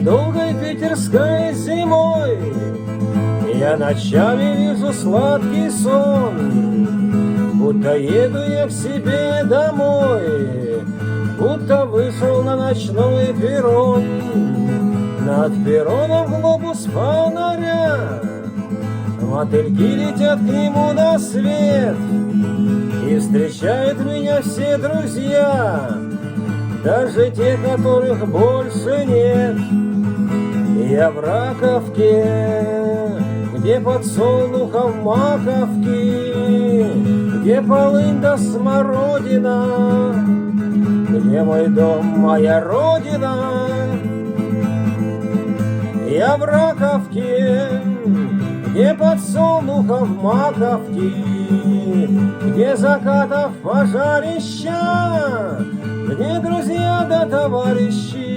долгой питерской зимой я ночами вижу сладкий сон, будто еду я к себе домой, будто вышел на ночной перрон. Над перроном глобус фонаря, мотыльки летят к нему на свет, и встречают меня все друзья, даже те, которых больше нет. Я в Раковке, где подсолнухов маковки, где полынь да смородина, где мой дом, моя родина. Я в Раковке, где подсолнухов маковки, где закатов пожарища, где друзья да товарищи.